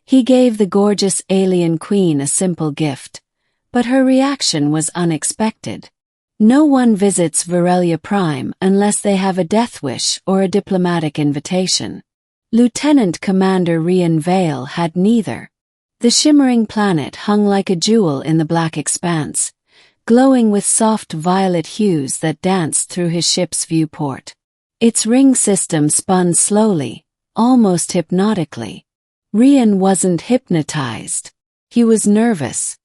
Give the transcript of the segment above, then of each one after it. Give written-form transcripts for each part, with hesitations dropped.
He gave the gorgeous alien queen a simple gift, but her reaction was unexpected. No one visits Varelia Prime unless they have a death wish or a diplomatic invitation. Lieutenant Commander Rian Vale had neither. The shimmering planet hung like a jewel in the black expanse, glowing with soft violet hues that danced through his ship's viewport. Its ring system spun slowly, almost hypnotically. Rian wasn't hypnotized. He was nervous.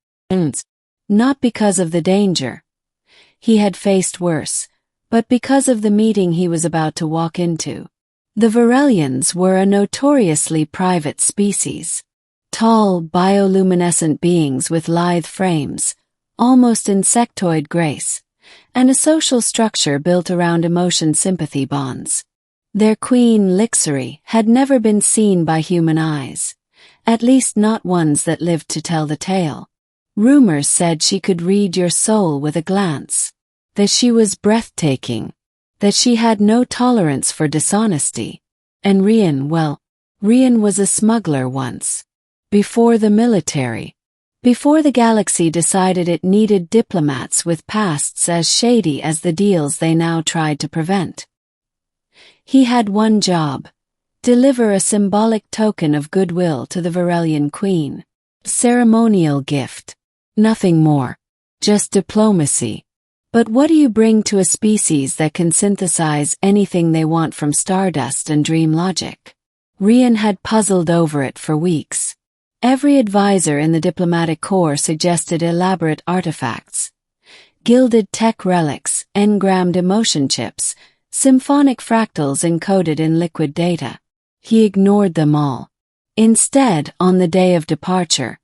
Not because of the danger. He had faced worse, but because of the meeting he was about to walk into. The Varelians were a notoriously private species. Tall, bioluminescent beings with lithe frames, almost insectoid grace, and a social structure built around emotion-sympathy bonds. Their queen, Lixery, had never been seen by human eyes, at least not ones that lived to tell the tale. Rumors said she could read your soul with a glance, that she was breathtaking, that she had no tolerance for dishonesty. And Rian was a smuggler once. Before the military. Before the galaxy decided it needed diplomats with pasts as shady as the deals they now tried to prevent. He had one job: deliver a symbolic token of goodwill to the Varelian queen. Ceremonial gift. Nothing more. Just diplomacy. But what do you bring to a species that can synthesize anything they want from stardust and dream logic? Rian had puzzled over it for weeks. Every advisor in the diplomatic corps suggested elaborate artifacts. Gilded tech relics, engrammed emotion chips, symphonic fractals encoded in liquid data. He ignored them all. Instead, on the day of departure,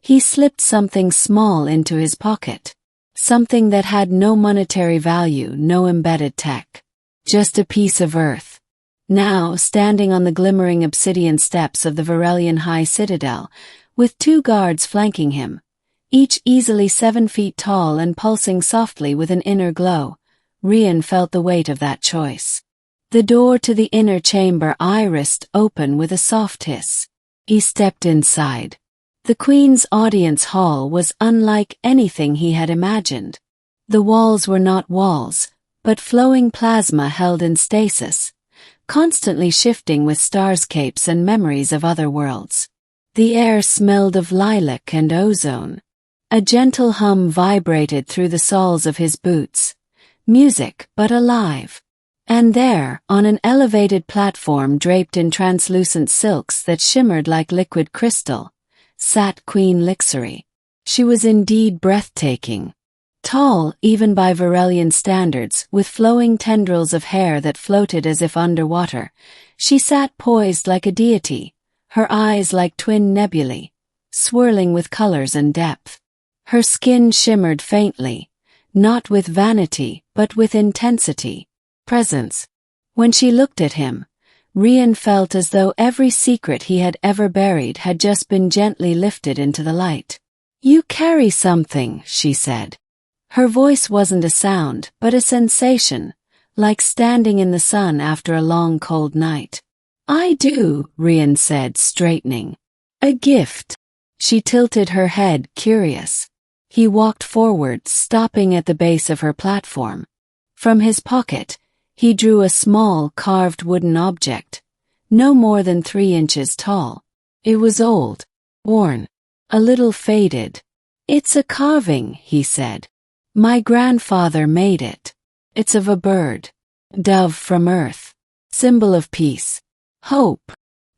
he slipped something small into his pocket. Something that had no monetary value, no embedded tech. Just a piece of earth. Now, standing on the glimmering obsidian steps of the Varelian High Citadel, with 2 guards flanking him, each easily 7 feet tall and pulsing softly with an inner glow, Rian felt the weight of that choice. The door to the inner chamber irised open with a soft hiss. He stepped inside. The Queen's audience hall was unlike anything he had imagined. The walls were not walls, but flowing plasma held in stasis, constantly shifting with starscapes and memories of other worlds. The air smelled of lilac and ozone. A gentle hum vibrated through the soles of his boots. Music, but alive. And there, on an elevated platform draped in translucent silks that shimmered like liquid crystal, sat Queen Lixery. She was indeed breathtaking. Tall, even by Varelian standards, with flowing tendrils of hair that floated as if underwater, she sat poised like a deity, her eyes like twin nebulae, swirling with colors and depth. Her skin shimmered faintly, not with vanity, but with intensity. Presence. When she looked at him, Rian felt as though every secret he had ever buried had just been gently lifted into the light. "You carry something," she said. Her voice wasn't a sound, but a sensation, like standing in the sun after a long cold night. "I do," Rian said, straightening. "A gift." She tilted her head, curious. He walked forward, stopping at the base of her platform. From his pocket, he drew a small, carved wooden object, no more than 3 inches tall. It was old, worn, a little faded. "It's a carving," he said. "My grandfather made it. It's of a bird. Dove from Earth. Symbol of peace. Hope."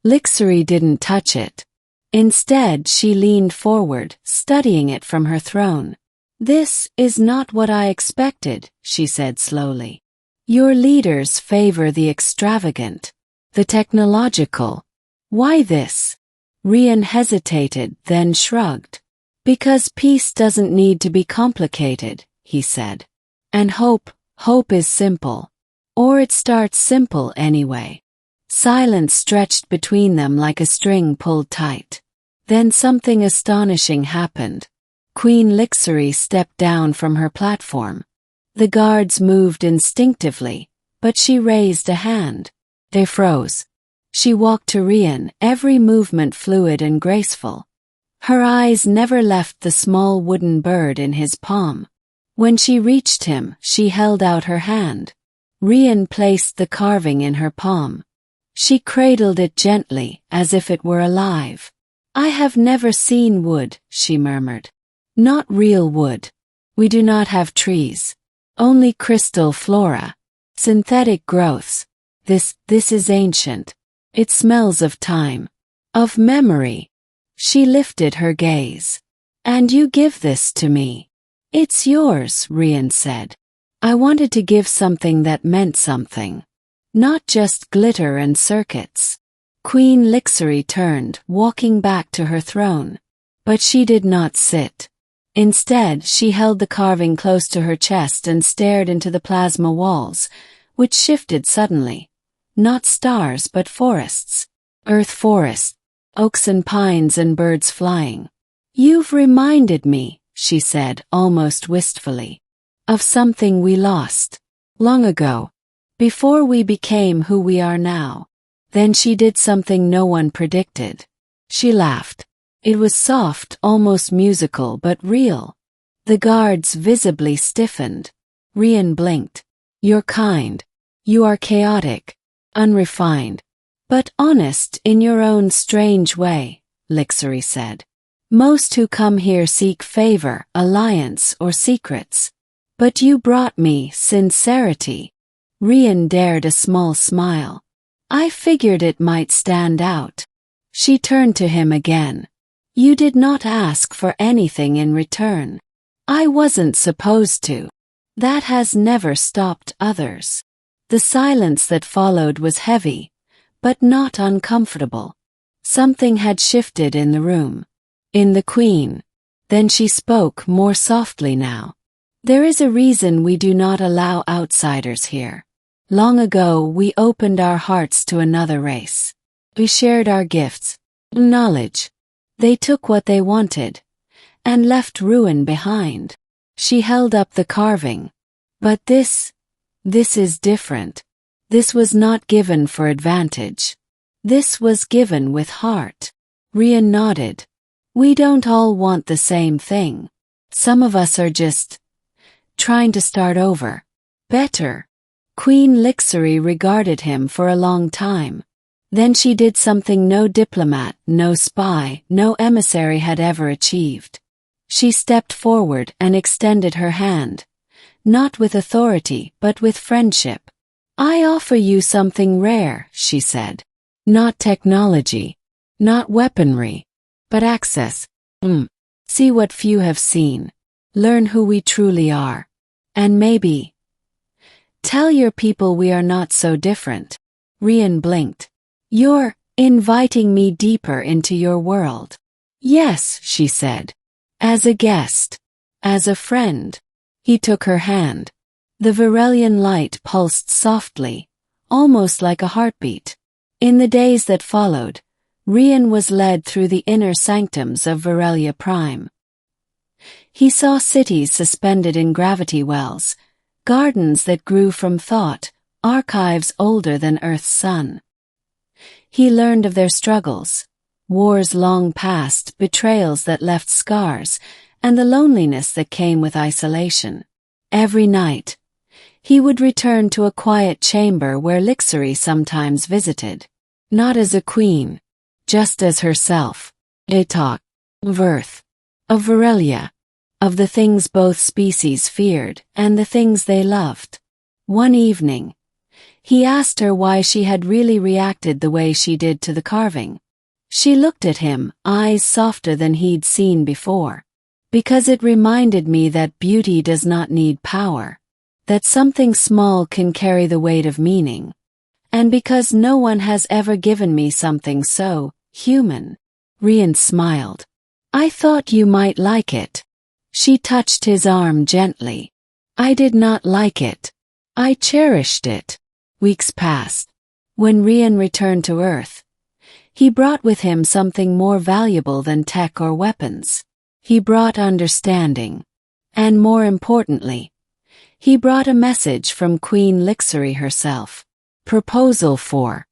Lixery didn't touch it. Instead, she leaned forward, studying it from her throne. "This is not what I expected," she said slowly. "Your leaders favor the extravagant, the technological. Why this?" Rian hesitated, then shrugged. "Because peace doesn't need to be complicated," he said. "And hope is simple. Or it starts simple anyway." Silence stretched between them like a string pulled tight. Then something astonishing happened. Queen Lixery stepped down from her platform. The guards moved instinctively, but she raised a hand. They froze. She walked to Rian, every movement fluid and graceful. Her eyes never left the small wooden bird in his palm. When she reached him, she held out her hand. Rian placed the carving in her palm. She cradled it gently, as if it were alive. "I have never seen wood," she murmured. "Not real wood. We do not have trees. Only crystal flora. Synthetic growths. This is ancient. It smells of time. Of memory." She lifted her gaze. "And you give this to me?" "It's yours," Rian said. "I wanted to give something that meant something. Not just glitter and circuits." Queen Lixari turned, walking back to her throne. But she did not sit. Instead, she held the carving close to her chest and stared into the plasma walls, which shifted suddenly. Not stars but forests. Earth forests. Oaks and pines and birds flying. "You've reminded me," she said, almost wistfully, "of something we lost. Long ago. Before we became who we are now." Then she did something no one predicted. She laughed. It was soft, almost musical, but real. The guards visibly stiffened. Rian blinked. "You're kind. You are chaotic, unrefined, but honest in your own strange way," Lixari said. "Most who come here seek favor, alliance, or secrets. But you brought me sincerity." Rian dared a small smile. "I figured it might stand out." She turned to him again. "You did not ask for anything in return. I wasn't supposed to. That has never stopped others." The silence that followed was heavy, but not uncomfortable. Something had shifted in the room. In the Queen. Then she spoke more softly now. "There is a reason we do not allow outsiders here. Long ago we opened our hearts to another race. We shared our gifts, knowledge. They took what they wanted, and left ruin behind." She held up the carving. "But this is different. This was not given for advantage. This was given with heart." Rian nodded. "We don't all want the same thing. Some of us are just trying to start over. Better." Queen Lixari regarded him for a long time. Then she did something no diplomat, no spy, no emissary had ever achieved. She stepped forward and extended her hand. Not with authority, but with friendship. "I offer you something rare," she said. "Not technology. Not weaponry. But access. See what few have seen. Learn who we truly are. And maybe tell your people we are not so different." Rian blinked. "You're inviting me deeper into your world." "Yes," she said. "As a guest. As a friend." He took her hand. The Virelian light pulsed softly, almost like a heartbeat. In the days that followed, Rian was led through the inner sanctums of Virelia Prime. He saw cities suspended in gravity wells, gardens that grew from thought, archives older than Earth's sun. He learned of their struggles, wars long past, betrayals that left scars, and the loneliness that came with isolation. Every night, he would return to a quiet chamber where Lixari sometimes visited. Not as a queen, just as herself. They talked of Earth, of Virelia, of the things both species feared and the things they loved. One evening, he asked her why she had really reacted the way she did to the carving. She looked at him, eyes softer than he'd seen before. "Because it reminded me that beauty does not need power, that something small can carry the weight of meaning, and because no one has ever given me something so human." Rian smiled. "I thought you might like it." She touched his arm gently. "I did not like it. I cherished it." Weeks passed. When Rian returned to Earth, he brought with him something more valuable than tech or weapons. He brought understanding. And more importantly, he brought a message from Queen Lixari herself. Proposal for